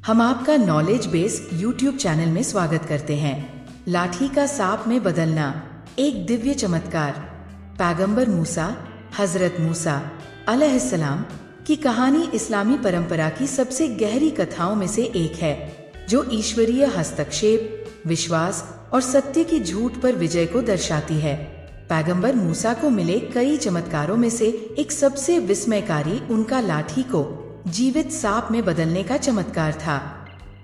हम आपका knowledge base YouTube channel में स्वागत करते हैं। लाठी का सांप में बदलना, एक दिव्य चमत्कार। पैगंबर मूसा, हजरत मूसा अलैहिस्सलाम की कहानी इस्लामी परंपरा की सबसे गहरी कथाओं में से एक है, जो ईश्वरीय हस्तक्षेप, विश्वास और सत्य की झूठ पर विजय को दर्शाती है। पैगंबर मूसा को मिले कई चमत्कारों में से एक सबसे विस्मयकारी उनका लाठी को जीवित सांप में बदलने का चमत्कार था।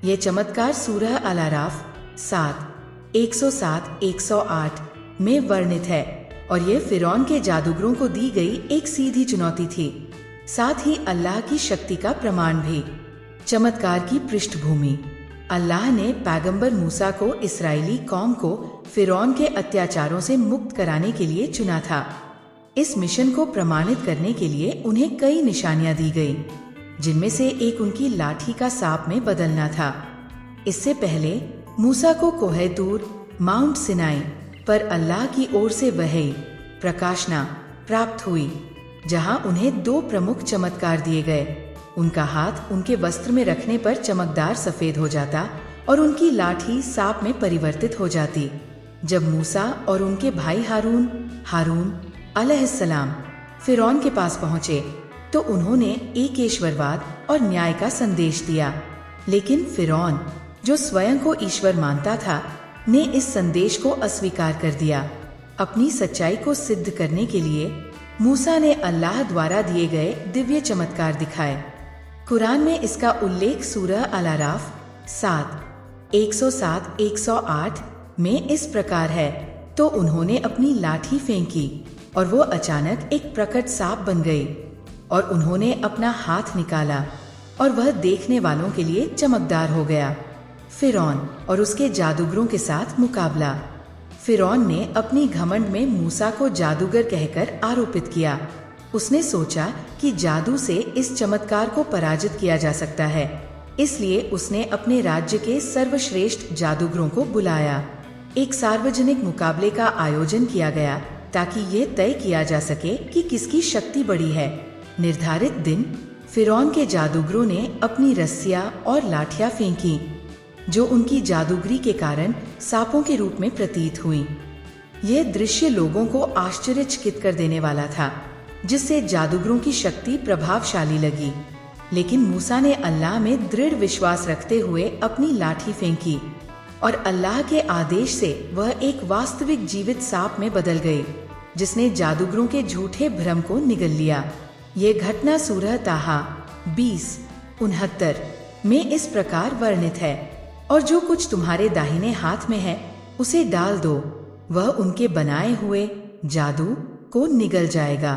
यह चमत्कार सूरह अल-आराफ 107-108 में वर्णित है और यह फिरौन के जादूगरों को दी गई एक सीधी चुनौती थी, साथ ही अल्लाह की शक्ति का प्रमाण भी। चमत्कार की पृष्ठभूमि: अल्लाह ने पैगंबर मूसा को इस्राएली कौम को फिरौन के अत्याचारों से मुक्त कराने के लिए चुना था। इस मिशन को प्रमाणित करने के लिए उन्हें कई निशानियां दी गई, जिनमें से एक उनकी लाठी का सांप में बदलना था। इससे पहले मूसा को कोहे तूर, माउंट सिनाई पर अल्लाह की ओर से वही प्रकाशना प्राप्त हुई, जहां उन्हें दो प्रमुख चमत्कार दिए गए। उनका हाथ उनके वस्त्र में रखने पर चमकदार सफेद हो जाता और उनकी लाठी सांप में परिवर्तित हो जाती। जब मूसा और उनके भाई हारून अलैहिस्सलाम फिरौन के पास पहुंचे तो उन्होंने एकेश्वरवाद और न्याय का संदेश दिया, लेकिन फिरौन, जो स्वयं को ईश्वर मानता था, ने इस संदेश को अस्वीकार कर दिया। अपनी सच्चाई को सिद्ध करने के लिए मूसा ने अल्लाह द्वारा दिए गए दिव्य चमत्कार दिखाए। कुरान में इसका उल्लेख सूरह अल-आराफ 107-108 में इस प्रकार है: तो उन्होंने अपनी लाठी फेंकी और वो अचानक एक प्रकट सांप बन गई, और उन्होंने अपना हाथ निकाला और वह देखने वालों के लिए चमकदार हो गया। फिरौन और उसके जादूगरों के साथ मुकाबला। फिरौन ने अपनी घमंड में मूसा को जादूगर कहकर आरोपित किया। उसने सोचा कि जादू से इस चमत्कार को पराजित किया जा सकता है, इसलिए उसने अपने राज्य के सर्वश्रेष्ठ जादूगरों को बुलाया। एक सार्वजनिक मुकाबले का आयोजन किया गया ताकि ये तय किया जा सके कि किसकी शक्ति बड़ी है। निर्धारित दिन फिरौन के जादूगरों ने अपनी रस्सियां और लाठियां फेंकी, जो उनकी जादूगरी के कारण सांपों के रूप में प्रतीत हुई। यह दृश्य लोगों को आश्चर्यचकित कर देने वाला था, जिससे जादूगरों की शक्ति प्रभावशाली लगी। लेकिन मूसा ने अल्लाह में दृढ़ विश्वास रखते हुए अपनी लाठी फेंकी और अल्लाह के आदेश से वह एक वास्तविक जीवित सांप में बदल गई, जिसने जादूगरों के झूठे भ्रम को निगल लिया। ये घटना सूरह ताहा 20-69 में इस प्रकार वर्णित है: और जो कुछ तुम्हारे दाहिने हाथ में है उसे डाल दो, वह उनके बनाए हुए जादू को निगल जाएगा।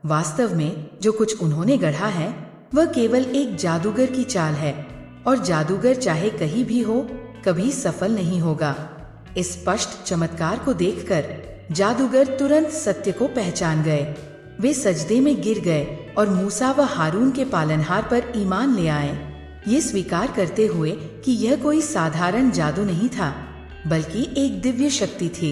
वास्तव में जो कुछ उन्होंने गढ़ा है वह केवल एक जादूगर की चाल है, और जादूगर चाहे कहीं भी हो, कभी सफल नहीं होगा। इस स्पष्ट चमत्कार को देखकर जादूगर तुरंत सत्य को पहचान गए। वे सजदे में गिर गए और मूसा व हारून के पालनहार पर ईमान ले आए, ये स्वीकार करते हुए कि यह कोई साधारण जादू नहीं था, बल्कि एक दिव्य शक्ति थी।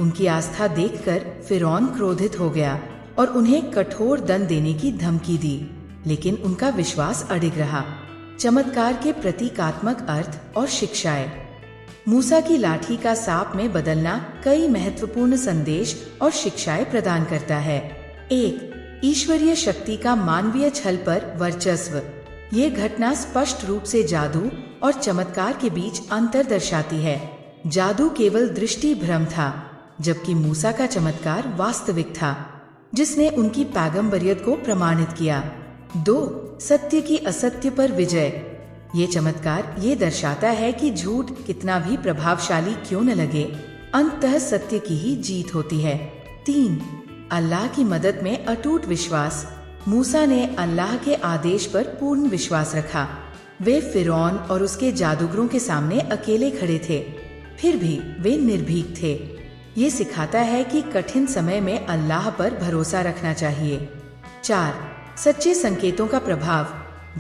उनकी आस्था देखकर फिरौन क्रोधित हो गया और उन्हें कठोर दंड देने की धमकी दी, लेकिन उनका विश्वास अडिग रहा। चमत्कार के प्रतीकात्मक अर्थ और शिक्षाएं। मूसा की लाठी का सांप में बदलना कई महत्वपूर्ण संदेश और शिक्षाएं प्रदान करता है। 1. ईश्वरीय शक्ति का मानवीय छल पर वर्चस्व। ये घटना स्पष्ट रूप से जादू और चमत्कार के बीच अंतर दर्शाती है। जादू केवल दृष्टि भ्रम था, जबकि मूसा का चमत्कार वास्तविक था, जिसने उनकी पैगंबरियत को प्रमाणित किया। 2. सत्य की असत्य पर विजय। ये चमत्कार ये दर्शाता है कि झूठ कितना भी प्रभावशाली क्यों न लगे, अंततः सत्य की ही जीत होती है। 3. अल्लाह की मदद में अटूट विश्वास। मूसा ने अल्लाह के आदेश पर पूर्ण विश्वास रखा। वे फिरौन और उसके जादूगरों के सामने अकेले खड़े थे, फिर भी वे निर्भीक थे। ये सिखाता है कि कठिन समय में अल्लाह पर भरोसा रखना चाहिए। 4. सच्चे संकेतों का प्रभाव।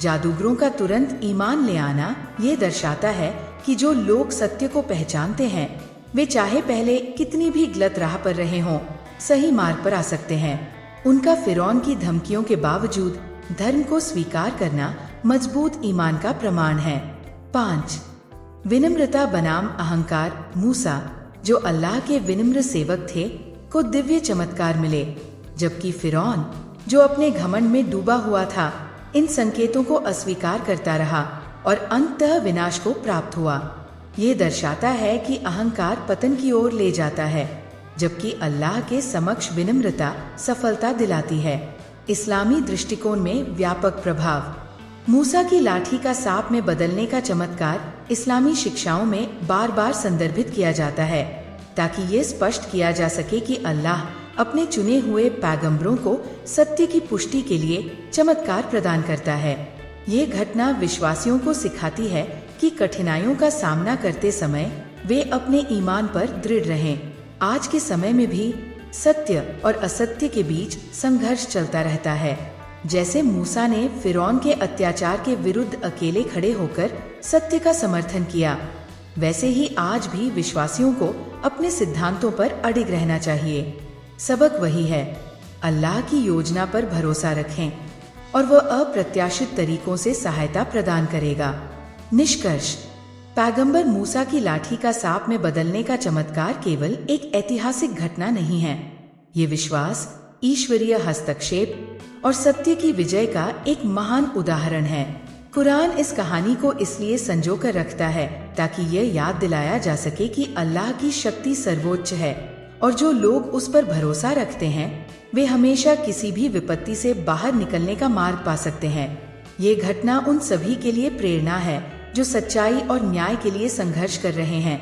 जादूगरों का तुरंत ईमान ले आना ये दर्शाता है कि जो लोग सत्य को पहचानते हैं, वे चाहे पहले कितनी भी गलत राह पर रहे हों, सही मार्ग पर आ सकते हैं। उनका फिरौन की धमकियों के बावजूद धर्म को स्वीकार करना मजबूत ईमान का प्रमाण है। 5. विनम्रता बनाम अहंकार। मूसा, जो अल्लाह के विनम्र सेवक थे, को दिव्य चमत्कार मिले, जबकि फिरौन, जो अपने घमंड में डूबा हुआ था, इन संकेतों को अस्वीकार करता रहा और अंततः विनाश को प्राप्त हुआ। ये दर्शाता है कि अहंकार पतन की ओर ले जाता है, जबकि अल्लाह के समक्ष विनम्रता सफलता दिलाती है। इस्लामी दृष्टिकोण में व्यापक प्रभाव। मूसा की लाठी का सांप में बदलने का चमत्कार इस्लामी शिक्षाओं में बार बार संदर्भित किया जाता है, ताकि ये स्पष्ट किया जा सके कि अल्लाह अपने चुने हुए पैगंबरों को सत्य की पुष्टि के लिए चमत्कार प्रदान करता है। ये घटना विश्वासियों को सिखाती है कि कठिनाइयों का सामना करते समय वे अपने ईमान पर दृढ़ रहें। आज के समय में भी सत्य और असत्य के बीच संघर्ष चलता रहता है। जैसे मूसा ने फिरौन के अत्याचार के विरुद्ध अकेले खड़े होकर सत्य का समर्थन किया, वैसे ही आज भी विश्वासियों को अपने सिद्धांतों पर अडिग रहना चाहिए। सबक वही है, अल्लाह की योजना पर भरोसा रखें और वह अप्रत्याशित तरीकों से सहायता प्रदान करेगा। निष्कर्ष, पैगंबर मूसा की लाठी का सांप में बदलने का चमत्कार केवल एक ऐतिहासिक घटना नहीं है। ये विश्वास, ईश्वरीय हस्तक्षेप और सत्य की विजय का एक महान उदाहरण है। कुरान इस कहानी को इसलिए संजो कर रखता है ताकि यह याद दिलाया जा सके कि अल्लाह की शक्ति सर्वोच्च है और जो लोग उस पर भरोसा रखते हैं वे हमेशा किसी भी विपत्ति से बाहर निकलने का मार्ग पा सकते हैं। ये घटना उन सभी के लिए प्रेरणा है जो सच्चाई और न्याय के लिए संघर्ष कर रहे हैं।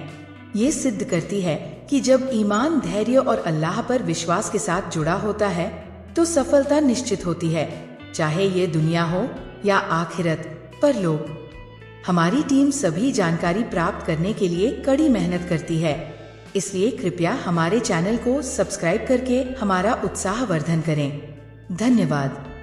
ये सिद्ध करती है कि जब ईमान, धैर्य और अल्लाह पर विश्वास के साथ जुड़ा होता है तो सफलता निश्चित होती है, चाहे ये दुनिया हो या आखिरत। परलोक। हमारी टीम सभी जानकारी प्राप्त करने के लिए कड़ी मेहनत करती है, इसलिए कृपया हमारे चैनल को सब्सक्राइब करके हमारा उत्साहवर्धन करें। धन्यवाद।